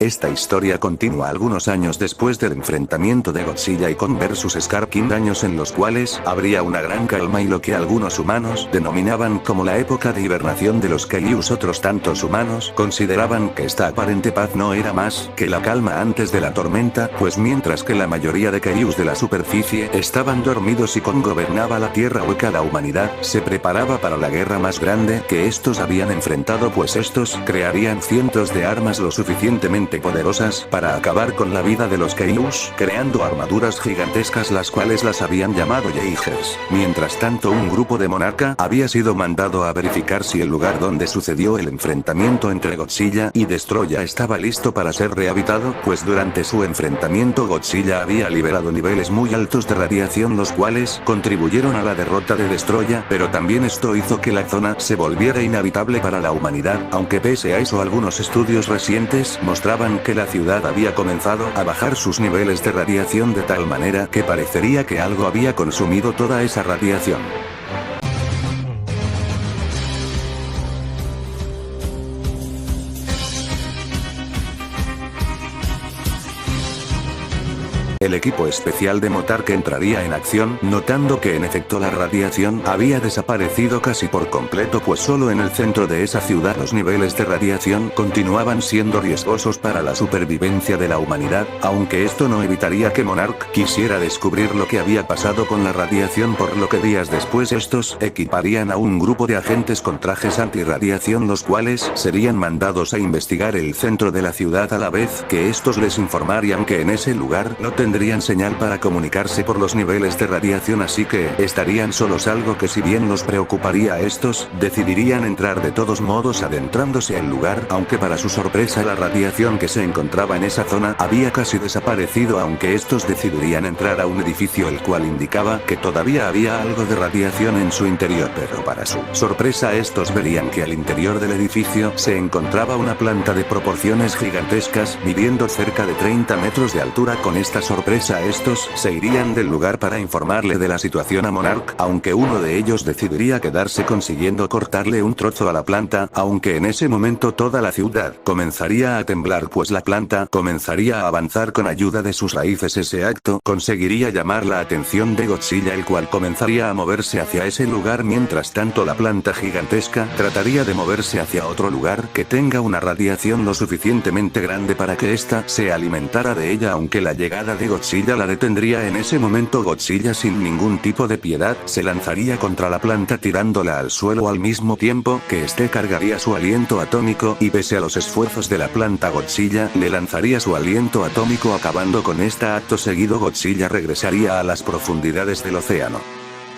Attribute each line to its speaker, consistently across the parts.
Speaker 1: Esta historia continúa algunos años después del enfrentamiento de Godzilla y Kong vs Scar King, años en los cuales habría una gran calma y lo que algunos humanos denominaban como la época de hibernación de los Kaijus. Otros tantos humanos consideraban que esta aparente paz no era más que la calma antes de la tormenta, pues mientras que la mayoría de Kaijus de la superficie estaban dormidos y Kong gobernaba la tierra hueca, la humanidad se preparaba para la guerra más grande que estos habían enfrentado, pues estos crearían cientos de armas lo suficientemente poderosas para acabar con la vida de los Kaijus, creando armaduras gigantescas las cuales las habían llamado Jaegers. Mientras tanto, un grupo de Monarca había sido mandado a verificar si el lugar donde sucedió el enfrentamiento entre Godzilla y Destoroyah estaba listo para ser rehabitado, pues durante su enfrentamiento Godzilla había liberado niveles muy altos de radiación, los cuales contribuyeron a la derrota de Destoroyah, pero también esto hizo que la zona se volviera inhabitable para la humanidad, aunque pese a eso algunos estudios recientes mostraban que la ciudad había comenzado a bajar sus niveles de radiación de tal manera que parecería que algo había consumido toda esa radiación. El equipo especial de Monarca entraría en acción, notando que en efecto la radiación había desaparecido casi por completo, pues solo en el centro de esa ciudad los niveles de radiación continuaban siendo riesgosos para la supervivencia de la humanidad, aunque esto no evitaría que Monarch quisiera descubrir lo que había pasado con la radiación, por lo que días después estos equiparían a un grupo de agentes con trajes antirradiación, los cuales serían mandados a investigar el centro de la ciudad a la vez que estos les informarían que en ese lugar no tendrían señal para comunicarse por los niveles de radiación, así que estarían solos, algo que si bien los preocuparía a estos, decidirían entrar de todos modos adentrándose al lugar, aunque para su sorpresa la radiación que se encontraba en esa zona había casi desaparecido, aunque estos decidirían entrar a un edificio el cual indicaba que todavía había algo de radiación en su interior, pero para su sorpresa estos verían que al interior del edificio se encontraba una planta de proporciones gigantescas, midiendo cerca de 30 metros de altura. Con esta sorpresa estos se irían del lugar para informarle de la situación a Monarch, aunque uno de ellos decidiría quedarse consiguiendo cortarle un trozo a la planta, aunque en ese momento toda la ciudad comenzaría a temblar, pues la planta comenzaría a avanzar con ayuda de sus raíces. Ese acto conseguiría llamar la atención de Godzilla, el cual comenzaría a moverse hacia ese lugar. Mientras tanto la planta gigantesca trataría de moverse hacia otro lugar que tenga una radiación lo suficientemente grande para que ésta se alimentara de ella, aunque la llegada de Godzilla la detendría. En ese momento Godzilla, sin ningún tipo de piedad, se lanzaría contra la planta tirándola al suelo al mismo tiempo que este cargaría su aliento atómico, y pese a los esfuerzos de la planta Godzilla le lanzaría su aliento atómico acabando con esta. Acto seguido Godzilla regresaría a las profundidades del océano.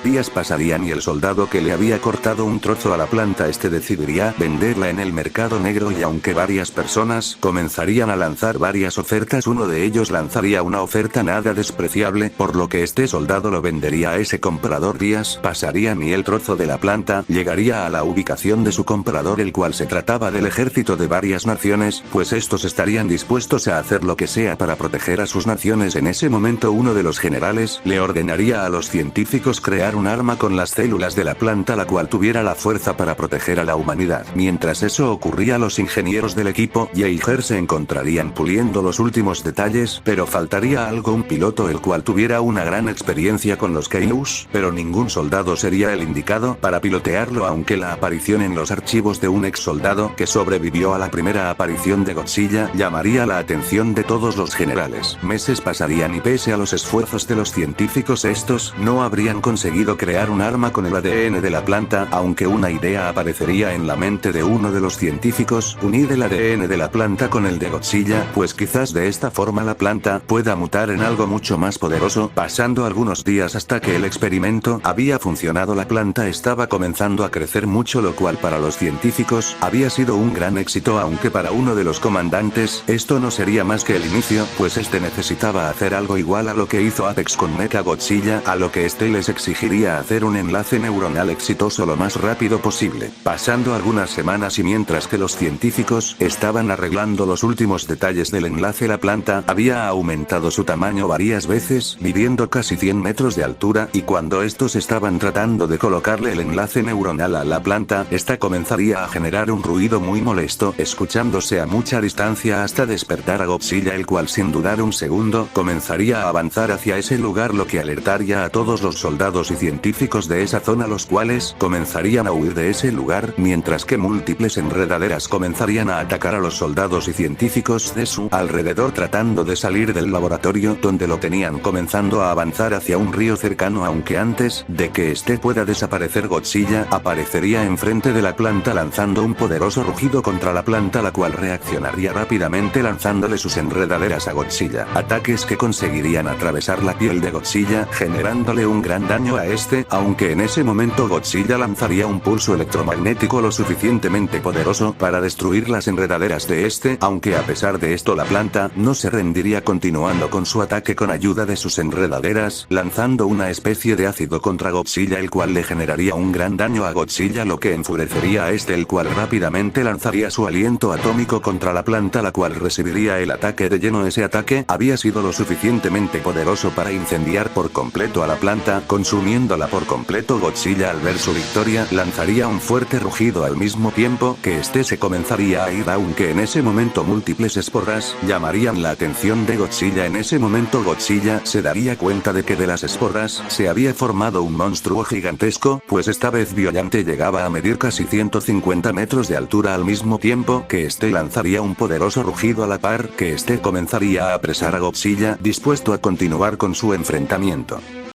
Speaker 1: Días pasarían y el soldado que le había cortado un trozo a la planta decidiría venderla en el mercado negro, y aunque varias personas comenzarían a lanzar varias ofertas, uno de ellos lanzaría una oferta nada despreciable, por lo que este soldado lo vendería a ese comprador. Días pasarían y el trozo de la planta llegaría a la ubicación de su comprador, el cual se trataba del ejército de varias naciones, pues estos estarían dispuestos a hacer lo que sea para proteger a sus naciones. En ese momento uno de los generales le ordenaría a los científicos crear un arma con las células de la planta la cual tuviera la fuerza para proteger a la humanidad. Mientras eso ocurría, los ingenieros del equipo Jaeger se encontrarían puliendo los últimos detalles, pero faltaría algo: un piloto el cual tuviera una gran experiencia con los Kaijus, pero ningún soldado sería el indicado para pilotearlo, aunque la aparición en los archivos de un ex soldado que sobrevivió a la primera aparición de Godzilla llamaría la atención de todos los generales. Meses pasarían y pese a los esfuerzos de los científicos estos no habrían conseguido crear un arma con el ADN de la planta, aunque una idea aparecería en la mente de uno de los científicos: unir el ADN de la planta con el de Godzilla, pues quizás de esta forma la planta pueda mutar en algo mucho más poderoso. Pasando algunos días hasta que el experimento había funcionado, la planta estaba comenzando a crecer mucho, lo cual para los científicos había sido un gran éxito, aunque para uno de los comandantes esto no sería más que el inicio, pues este necesitaba hacer algo igual a lo que hizo Apex con Mecha Godzilla, a lo que este les exigiría conseguiría hacer un enlace neuronal exitoso lo más rápido posible. Pasando algunas semanas y mientras que los científicos estaban arreglando los últimos detalles del enlace, la planta había aumentado su tamaño varias veces, midiendo casi 100 metros de altura, y cuando estos estaban tratando de colocarle el enlace neuronal a la planta, esta comenzaría a generar un ruido muy molesto, escuchándose a mucha distancia hasta despertar a Godzilla, el cual sin dudar un segundo, comenzaría a avanzar hacia ese lugar, lo que alertaría a todos los soldados y científicos de esa zona, los cuales comenzarían a huir de ese lugar, mientras que múltiples enredaderas comenzarían a atacar a los soldados y científicos de su alrededor tratando de salir del laboratorio donde lo tenían, comenzando a avanzar hacia un río cercano, aunque antes de que este pueda desaparecer, Godzilla aparecería enfrente de la planta lanzando un poderoso rugido contra la planta, la cual reaccionaría rápidamente lanzándole sus enredaderas a Godzilla, ataques que conseguirían atravesar la piel de Godzilla, generándole un gran daño a este, aunque en ese momento Godzilla lanzaría un pulso electromagnético lo suficientemente poderoso para destruir las enredaderas de este, aunque a pesar de esto la planta no se rendiría, continuando con su ataque con ayuda de sus enredaderas, lanzando una especie de ácido contra Godzilla, el cual le generaría un gran daño a Godzilla, lo que enfurecería a este, el cual rápidamente lanzaría su aliento atómico contra la planta, la cual recibiría el ataque de lleno. Ese ataque había sido lo suficientemente poderoso para incendiar por completo a la planta, consumiéndola por completo. Godzilla, al ver su victoria, lanzaría un fuerte rugido al mismo tiempo que este se comenzaría a ir, aunque en ese momento múltiples esporas llamarían la atención de Godzilla. En ese momento Godzilla se daría cuenta de que de las esporas se había formado un monstruo gigantesco, pues esta vez Violante llegaba a medir casi 150 metros de altura, al mismo tiempo que este lanzaría un poderoso rugido a la par que este comenzaría a apresar a Godzilla, dispuesto a continuar con su enfrentamiento.